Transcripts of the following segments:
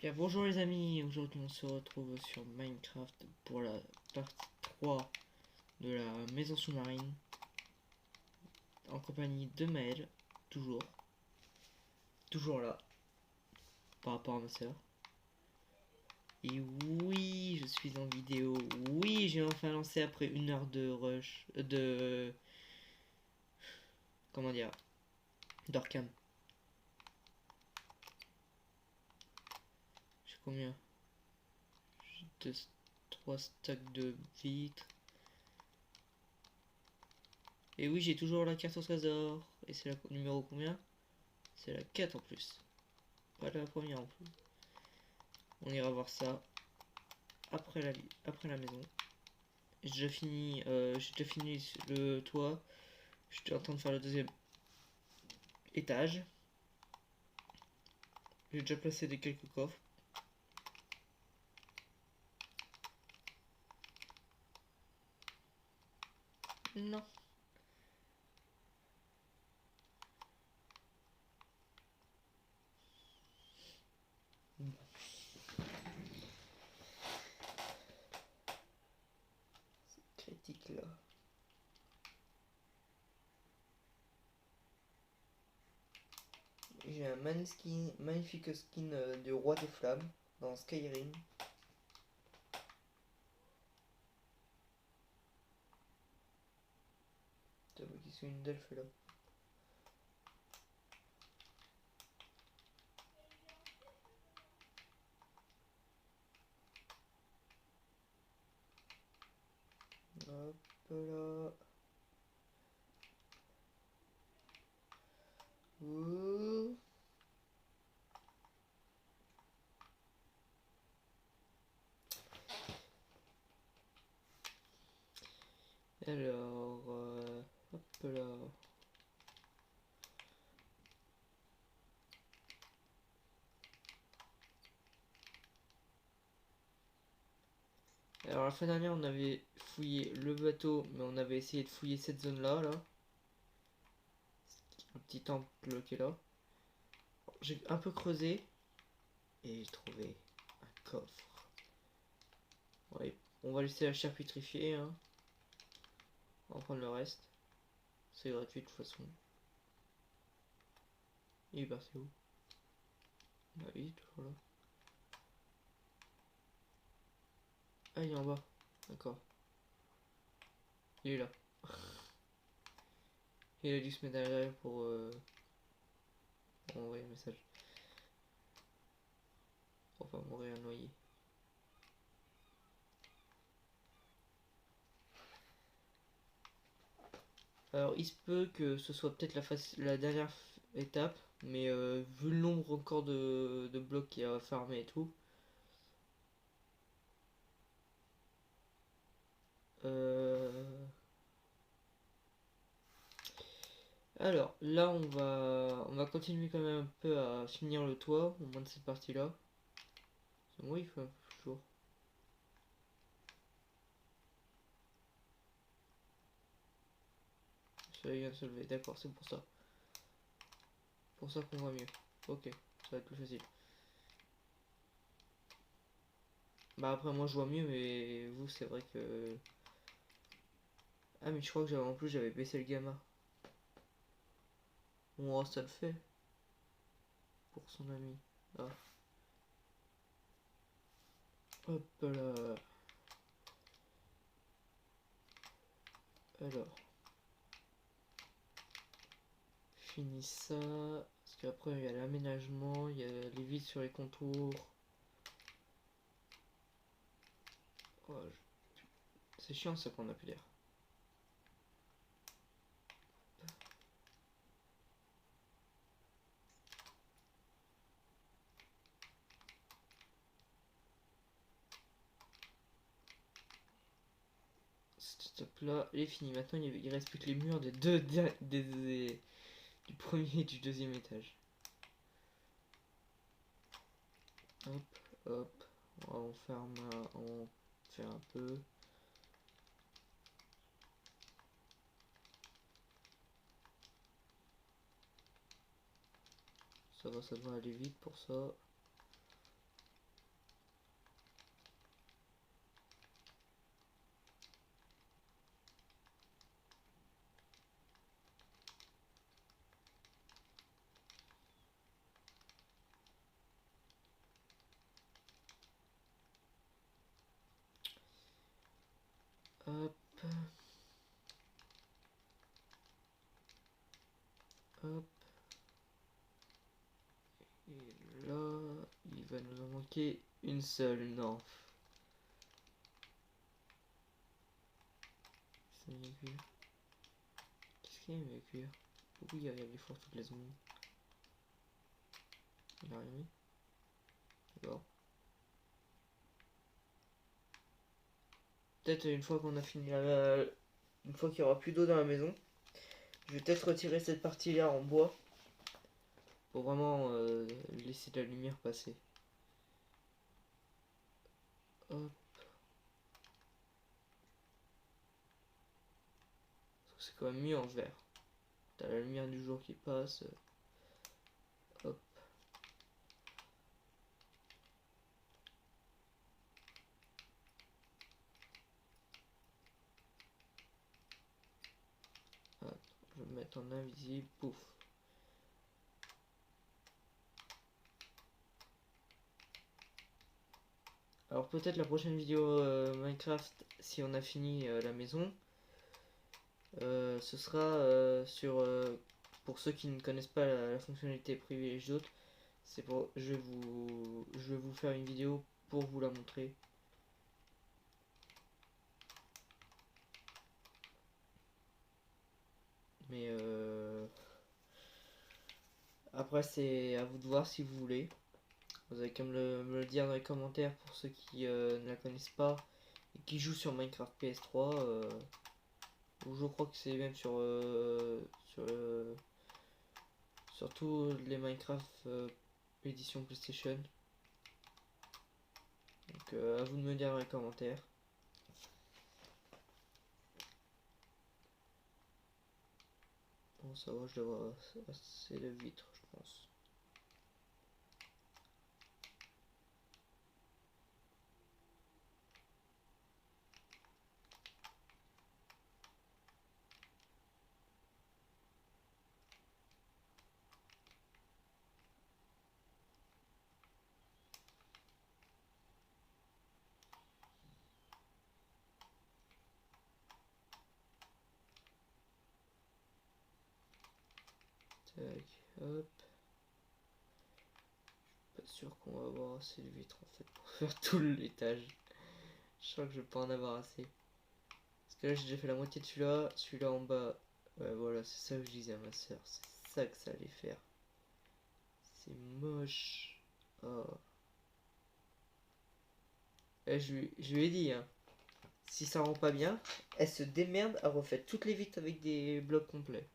Bien, bonjour les amis, aujourd'hui on se retrouve sur Minecraft pour la partie 3 de la maison sous-marine en compagnie de Maël, toujours là, par rapport à ma soeur. Et oui, je suis en vidéo, oui, j'ai enfin lancé après 1 heure de rush, comment dire, d'Orcam. J'ai combien? J'ai 3 stacks de vitres. Et oui, j'ai toujours la carte au trésor. Et c'est la numéro combien? C'est la 4 en plus. Pas la première en plus. On ira voir ça après la maison. J'ai déjà fini le toit. J'étais en train de faire le deuxième étage. J'ai déjà placé quelques coffres. Non. C'est critique là. J'ai un magnifique skin du roi des flammes dans Skyrim. T'as vu qu'ils sont une delphes là. Hop là. Ouh. Alors, hop là. Alors la fin dernière on avait fouillé le bateau, mais on avait essayé de fouiller cette zone là, un petit temple qui est là. J'ai un peu creusé et j'ai trouvé un coffre. Ouais, on va laisser la chair putrifier, hein. On va prendre le reste. C'est gratuit de toute façon. Il est parti où? Bah oui, toujours là. Ah, il est en bas. D'accord. Il est là. Il a dû se mettre derrière pour envoyer un message. Pour pas mourir noyé. Alors, il se peut que ce soit peut-être la dernière étape, mais vu le nombre encore de blocs qu'il y a à farmer et tout, alors là on va continuer quand même un peu à finir le toit, au moins de cette partie là. C'est moi il faut toujours. Ça vient de se lever, d'accord, c'est pour ça. Pour ça qu'on voit mieux. Ok, ça va être plus facile. Bah après moi je vois mieux, mais vous c'est vrai que... Ah mais je crois que j'avais baissé le gamma. Bon, oh, ça le fait. Pour son ami. Ah. Hop là. Alors. Fini ça. Parce qu'après il y a l'aménagement, il y a les vides sur les contours. Oh, c'est chiant ça qu'on a plus d'air. Stop là, il est fini. Maintenant il reste plus que les murs du premier et du deuxième étage. Hop, hop. On ferme, on fait un peu. Ça va aller vite pour ça. va nous en manquer une seule, non. Ça m'y cuire. Qu'est-ce qu'il y a à cuire? Pourquoi il y a des fours toutes les secondes? Il a rien mis. D'accord. Peut-être une fois qu'on a fini une fois qu'il y aura plus d'eau dans la maison, je vais peut-être retirer cette partie-là en bois pour vraiment laisser la lumière passer. Hop. C'est quand même mieux en vert. T'as la lumière du jour qui passe. Hop. Attends, je vais me mettre en invisible. Pouf. Alors peut-être la prochaine vidéo Minecraft, si on a fini la maison, ce sera pour ceux qui ne connaissent pas la fonctionnalité privilège d'autres, je vais vous faire une vidéo pour vous la montrer. Mais après c'est à vous de voir si vous voulez. Vous avez qu'à me le dire dans les commentaires pour ceux qui ne la connaissent pas et qui jouent sur Minecraft PS3. Ou je crois que c'est même sur tous les Minecraft édition PlayStation. Donc à vous de me dire dans les commentaires. Bon, ça va, je devrais avoir assez de vitres, je pense. Tac, hop. Pas sûr qu'on va avoir assez de vitres en fait pour faire tout l'étage. Je crois que je vais pas en avoir assez. Parce que là j'ai déjà fait la moitié de celui-là en bas. Ouais voilà, c'est ça que je disais à ma soeur, c'est ça que ça allait faire. C'est moche. Oh. Et je lui ai dit, hein, si ça rend pas bien, elle se démerde à refaire toutes les vitres avec des blocs complets.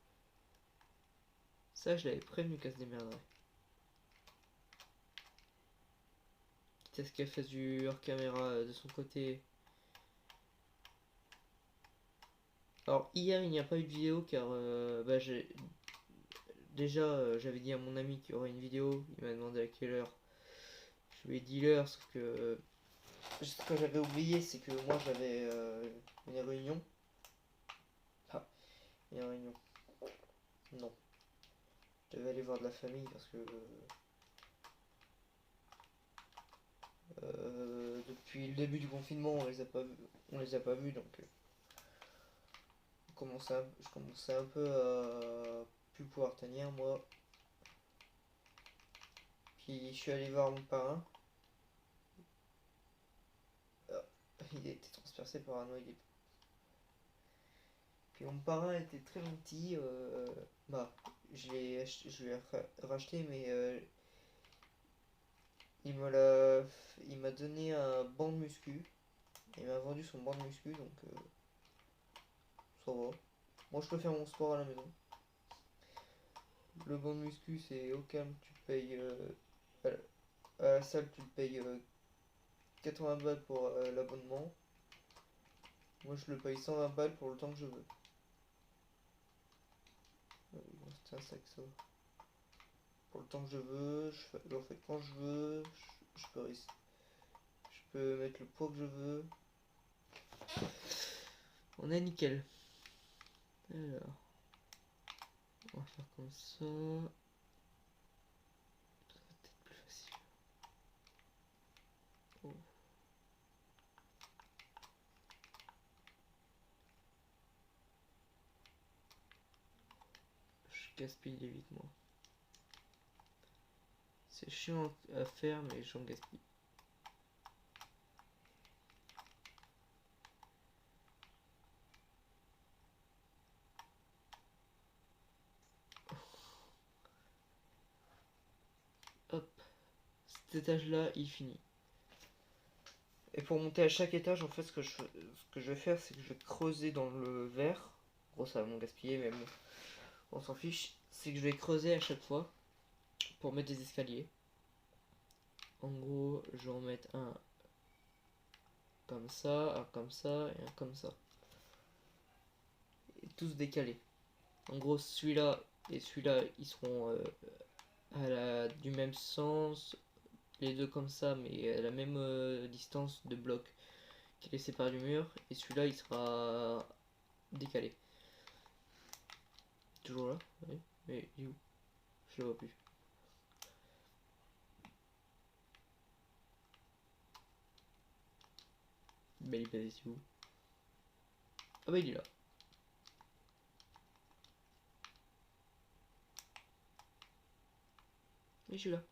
Ça, je l'avais prévenu qu'elle se démerderait. Quitte à ce qu'elle fasse du hors caméra de son côté. Alors, hier, il n'y a pas eu de vidéo car bah, j'avais dit à mon ami qu'il y aurait une vidéo. Il m'a demandé à quelle heure. Je lui ai dit l'heure, sauf que ce que j'avais oublié, c'est que moi j'avais une réunion. Ah, une réunion. Non. Je devais aller voir de la famille parce que depuis le début du confinement, on les a pas vus, donc je commençais un peu à plus pouvoir tenir moi. Puis je suis allé voir mon parrain. Ah, il a été transpercé par un oeil. Puis mon parrain était très gentil. Bah, je lui ai racheté, mais il m'a donné un banc de muscu. Il m'a vendu son banc de muscu, donc ça va. Moi, je peux faire mon sport à la maison. Le banc de muscu, c'est au calme, tu payes à la salle, tu payes 80 balles pour l'abonnement. Moi, je le paye 120 balles pour le temps que je veux. Bon, c'est un sac, ça. Pour le temps que je veux, en fait, quand je veux, je peux mettre le poids que je veux. On est nickel. Alors, on va faire comme ça. Ça va peut-être plus facile. Oh. Je gaspille vite moi. C'est chiant à faire, mais j'en gaspille. Hop, cet étage là il finit. Et pour monter à chaque étage, en fait, ce que je vais faire, c'est que je vais creuser dans le verre. Gros, ça va m'en gaspiller, mais bon, on s'en fiche. C'est que je vais creuser à chaque fois pour mettre des escaliers. En gros, je vais en mettre un comme ça, un comme ça et un comme ça. Et tous décalés. En gros, celui-là et celui-là, ils seront du même sens. Les deux comme ça, mais à la même distance de bloc qui les sépare du mur. Et celui-là, il sera décalé. Toujours là, oui. Mais il est où? Je le vois plus. Mais il est basé où? Ah bah il est là. Et je suis là.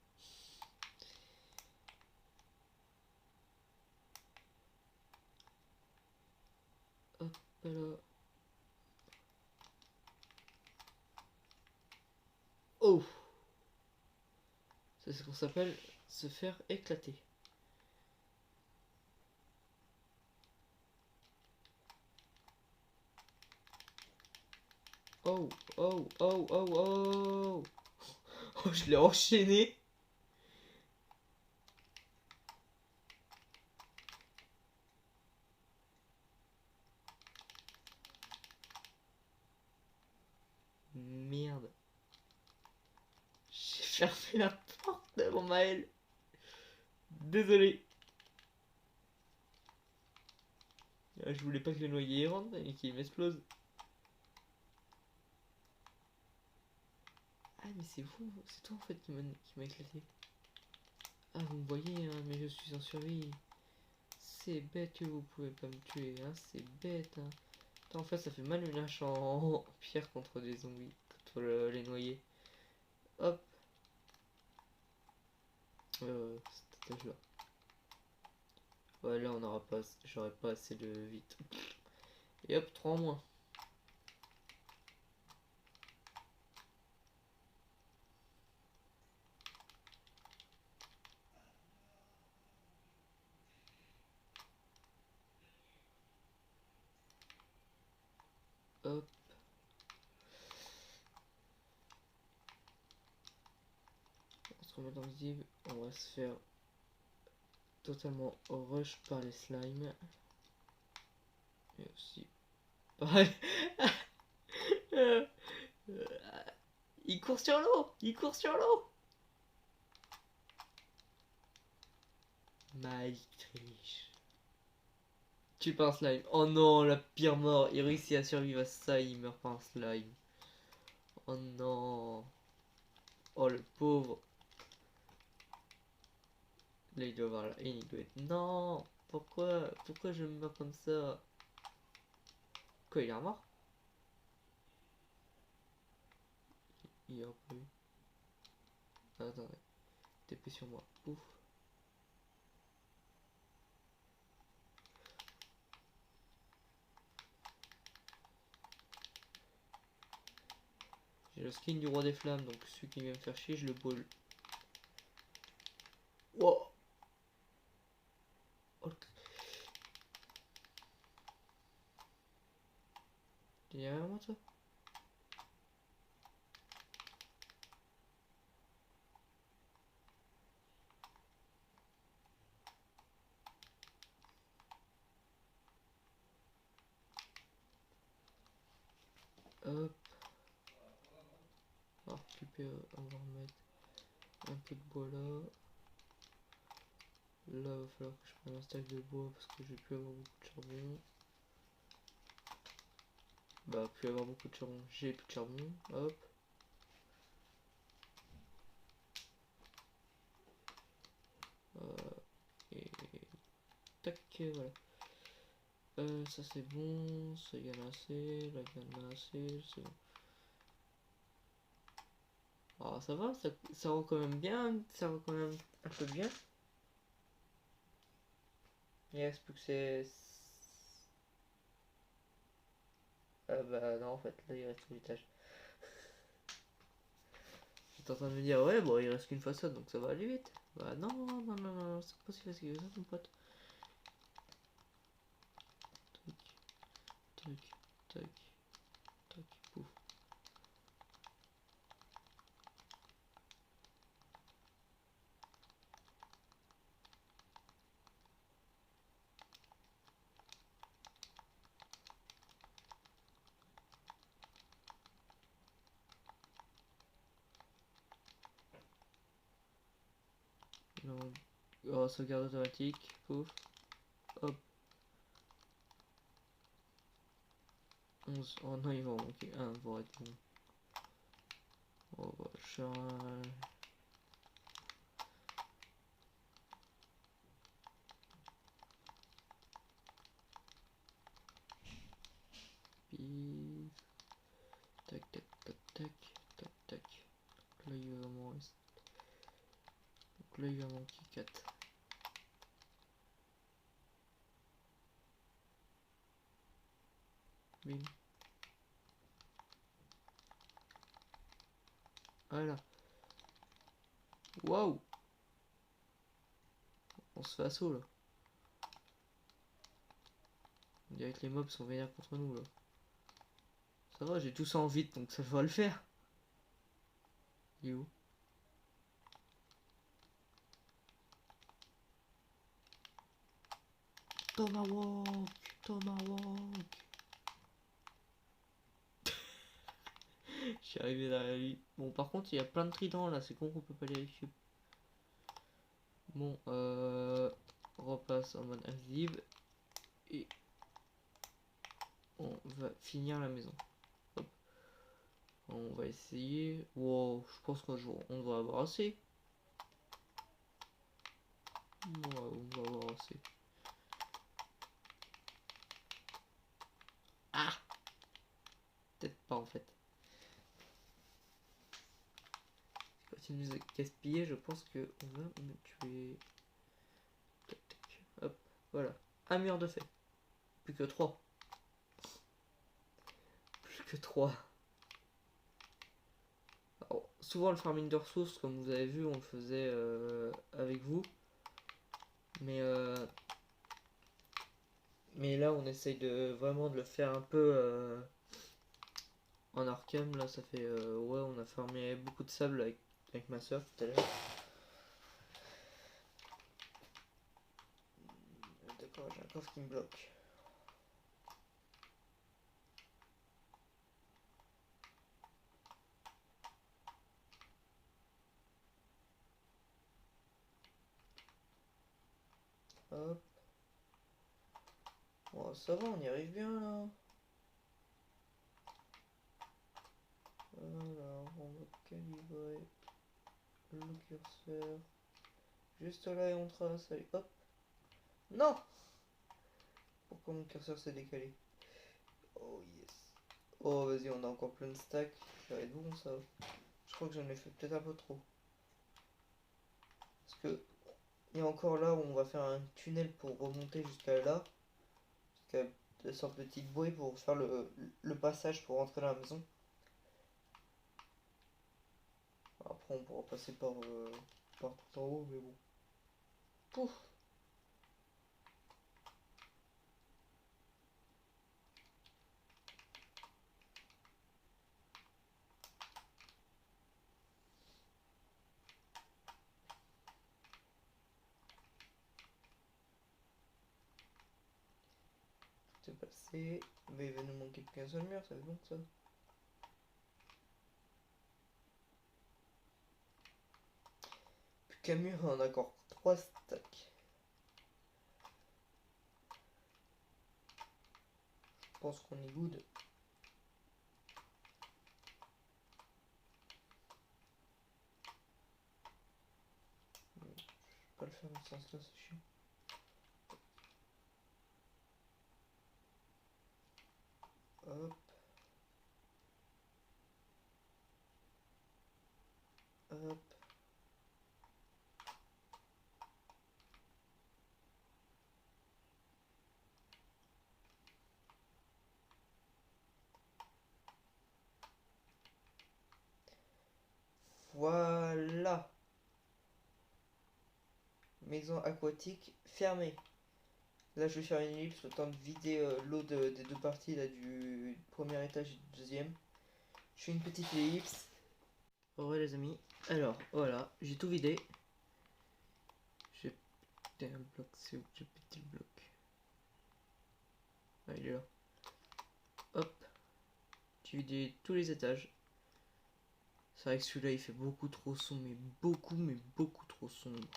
Hop là. Oh! C'est ce qu'on s'appelle se faire éclater. Oh, oh, oh, oh, oh! Oh, je l'ai enchaîné! Merde. J'ai fermé la porte devant Maël. Désolé. Je voulais pas que le noyer rentre et qu'il m'explose. Ah mais c'est vous, c'est toi en fait qui m'a éclaté. Ah vous me voyez hein, mais je suis en survie. C'est bête que vous pouvez pas me tuer, hein, c'est bête hein. Attends, en fait ça fait mal une hache en pierre contre des zombies, contre les noyés. Hop. Cet étage là. Ouais là on aura pas, j'aurai pas assez de vite. Et hop, 3 en moins. Hop. On se remet invisible. On va se faire totalement rush par les slimes. Et aussi. Pareil. Il court sur l'eau. Il court sur l'eau. Mike triche. Tue par un slime. Oh non, la pire mort. Il réussit à survivre à ça. Il meurt par un slime. Oh non. Oh le pauvre. Là il doit avoir la haine. Il doit être. Non. Pourquoi je meurs comme ça? Quoi, il est mort? Il est revenu. Attendez. TP sur moi. Ouf. J'ai le skin du roi des flammes, donc celui qui vient me faire chier, je le brûle. Wow. Oh, t'es derrière moi toi? Hop. On va récupérer, on va remettre un peu de bois là. Là, il va falloir que je prenne un stack de bois parce que je vais plus avoir beaucoup de charbon. Bah, plus avoir beaucoup de charbon, j'ai plus de charbon. Hop. Et tac, voilà. Ça c'est bon, ça y en a assez, là il y en a assez, c'est bon. Ah, ça va, ça rend quand même bien, ça rend quand même un peu bien. Il reste plus que c'est... Ah bah non, en fait, là il reste tout l'étage. J'étais en train de me dire, ouais, bon, il reste qu'une façade, donc ça va aller vite. Bah non, non, non, non, non, c'est pas si facile que ça, mon pote. Tac, tac, tac, tac, pouf. Non. Oh, sauvegarde automatique, pouf, hop. 11. Oh non, il va en manquer un pour être bon. Oh, bah, Pif. Tac, tac, tac, tac, tac, tac. Donc là, il va m'en rester. Donc là, il va manquer 4. Bim. Voilà. Waouh! On se fait assaut là. On dirait que les mobs sont vénères contre nous là. Ça va, j'ai tout ça en vite donc ça va le faire. Il est où? Tomahawk! Tomahawk! Je suis arrivé derrière lui. Bon, par contre, il y a plein de tridents là, c'est con qu'on peut pas les récupérer. Bon, repasse en mode invisible. Et on va finir la maison. Hop. On va essayer. Wow, je pense qu'on devrait avoir assez. Ouais, on va avoir assez. Ah! Peut-être pas en fait. Si on nous a gaspillé, je pense que on va me tuer. Tac, tac. Hop, voilà. Un mur de fait. Plus que 3. Plus que 3. Alors, souvent le farming de ressources, comme vous avez vu, on le faisait avec vous. Mais là, on essaye de vraiment de le faire un peu en Arkham. Là, ça fait... ouais, on a farmé beaucoup de sable avec ma soeur tout à l'heure. D'accord, j'ai un coffre qui me bloque. Hop. Bon, ça va, on y arrive bien là. Voilà, on va calibrer le curseur. Juste là et on trace, allez hop. Non! Pourquoi mon curseur s'est décalé? Oh yes. Oh vas-y, on a encore plein de stacks. Ça va être bon ça. Je crois que j'en ai fait peut-être un peu trop. Parce que il y a encore là où on va faire un tunnel pour remonter jusqu'à là. Jusqu'à de sorte de petite bouée pour faire le passage pour rentrer dans la maison. Après on pourra passer par tout en haut, mais bon. Pouf! Tout est passé. Mais il va nous manquer qu'un seul mur, ça fait bon ça. Plus qu'un mur, on a encore 3 stacks. Je pense qu'on est good. Je vais pas le faire dans ce sens là, c'est chiant. Hop. maison aquatique fermée. Là, je vais faire une ellipse, le temps de vider l'eau des deux parties là, du premier étage et du deuxième. Je fais une petite ellipse. Ouais les amis, alors voilà, j'ai tout vidé. J'ai pété un bloc, c'est où que j'ai pété le bloc? Ah, il est là. Hop, j'ai vidé tous les étages. C'est vrai que celui-là il fait beaucoup trop sombre, mais beaucoup trop sombre.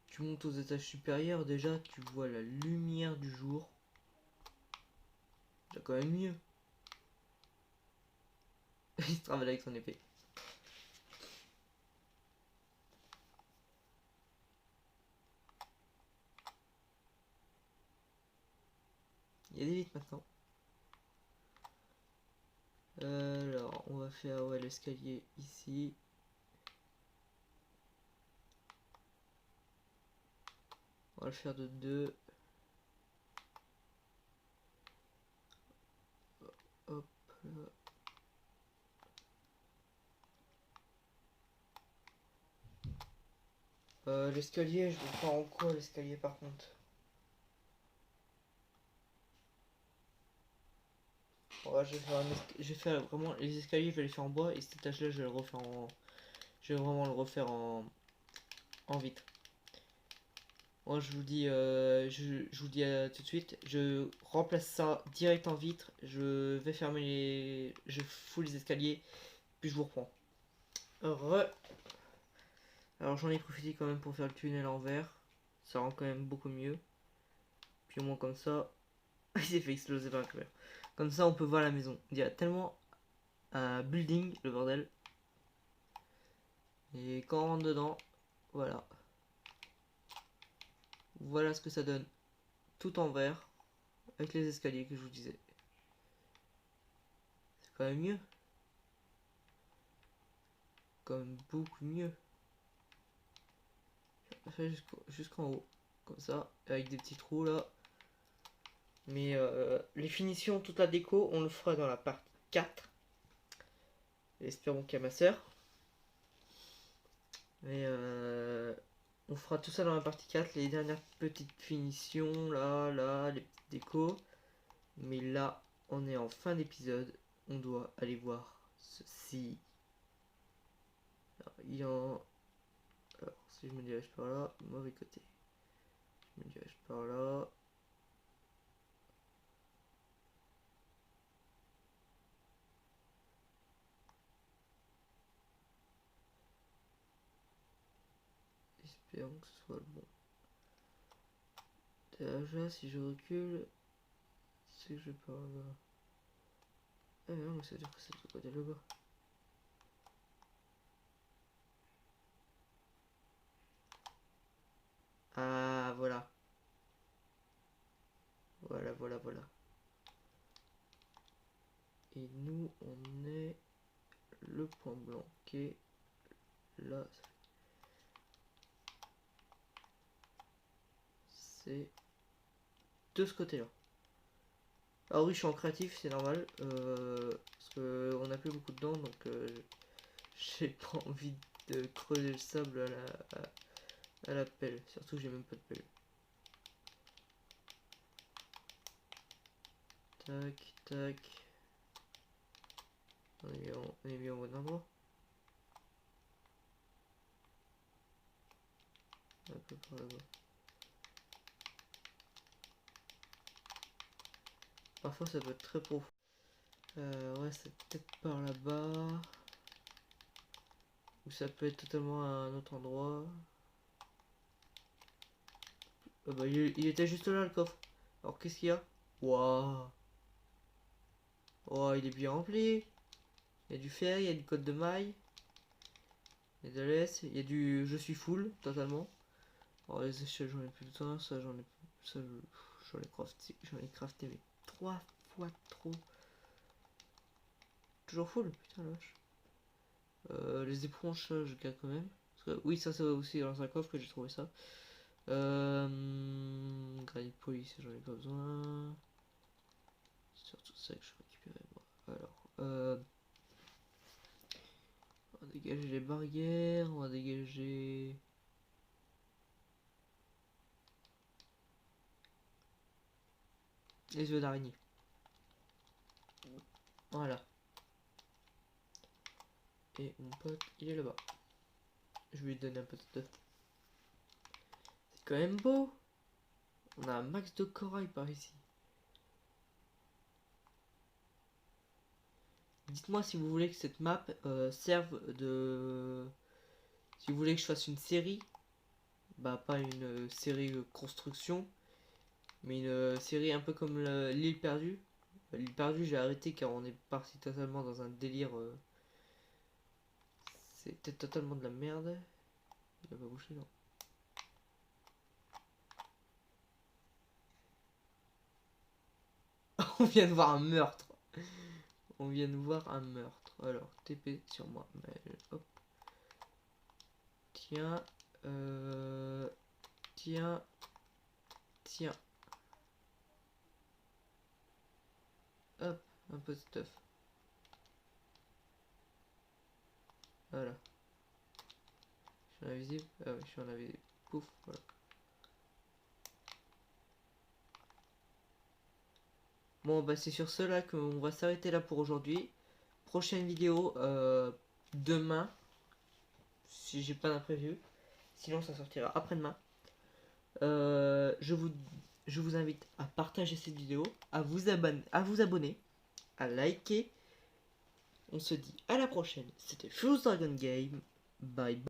Tu montes aux étages supérieurs, déjà tu vois la lumière du jour. C'est quand même mieux. Il travaille avec son épée. Il y a des vitres maintenant. Alors, on va faire ouais, l'escalier ici. On va le faire de 2. Hop là. L'escalier, je vais le faire en quoi l'escalier par contre? Ouais, je vais faire vraiment les escaliers, je vais les faire en bois et cet étage là je vais le refaire en. Je vais vraiment le refaire en vitre. Moi je vous dis je vous dis tout de suite, je remplace ça direct en vitre, je vais fermer les. Je fous les escaliers, puis je vous reprends. Alors j'en ai profité quand même pour faire le tunnel en verre. Ça rend quand même beaucoup mieux. Puis au moins comme ça. Il s'est fait exploser par un creeper. Comme ça on peut voir la maison. Il y a tellement un building, le bordel. Et quand on rentre dedans, voilà. Voilà ce que ça donne. Tout en verre. Avec les escaliers que je vous disais. C'est quand même mieux. Quand même beaucoup mieux. Je vais faire jusqu'en haut. Comme ça. Avec des petits trous là. Mais les finitions, toute la déco, on le fera dans la partie 4. Espérons qu'il y a ma soeur. Mais on fera tout ça dans la partie 4. Les dernières petites finitions, là, les petites décos. Mais là, on est en fin d'épisode. On doit aller voir ceci. Alors, il y en... Alors, si je me dirige par là, mauvais côté. Je me dirige par là. Espérons que ce soit le bon. Déjà, si je recule, c'est que je vais par là. Ah non, mais ça veut dire que c'est de côté là-bas. Ah, voilà. Voilà. Et nous, on est le point blanc qui est là. C'est de ce côté-là. Alors oui, je suis en créatif, c'est normal. Parce qu'on n'a plus beaucoup de dents, donc j'ai pas envie de creuser le sable à la pelle. Surtout que j'ai même pas de pelle. Tac, tac. On est bien au bon endroit. Un peu par là-bas. Parfois ça peut être très profond. Ouais, c'est peut-être par là-bas. Ou ça peut être totalement à un autre endroit. Bah, il était juste là le coffre. Alors qu'est-ce qu'il y a? Waouh! Oh, il est bien rempli. Il y a du fer, il y a du code de maille. Il y a de l'S, il y a du je suis full totalement. Alors les échelles j'en ai plus de temps, ça j'en ai ça j'en ai crafté mais 3 fois trop. Toujours full, putain la vache. Les éponges je garde quand même. Parce que, oui ça va aussi dans un coffre que j'ai trouvé ça. Granit police j'en ai pas besoin. C'est surtout ça que je récupérais moi. Alors on va dégager les barrières, on va dégager Les œufs d'araignée. Voilà. Et mon pote, il est là-bas. Je vais lui donner un peu d'œuf. C'est quand même beau. On a un max de corail par ici. Dites-moi si vous voulez que cette map serve de... Si vous voulez que je fasse une série. Bah pas une série construction. Mais une série un peu comme l'île perdue. L'île perdue j'ai arrêté car on est parti totalement dans un délire. C'était totalement de la merde. Il a pas bougé non. On vient de voir un meurtre. On vient de voir un meurtre. Alors, TP sur moi. Hop. Tiens. Tiens. Tiens. Hop. Un peu de stuff. Voilà. Je suis invisible. Ah oui, je suis en invisible. Pouf. Voilà. Bon, bah c'est sur cela qu'on va s'arrêter là pour aujourd'hui. Prochaine vidéo demain. Si j'ai pas d'imprévu. Sinon, ça sortira après-demain. Je vous invite à partager cette vidéo, à vous abonner, à liker. On se dit à la prochaine. C'était Fuse Dragon Game. Bye bye.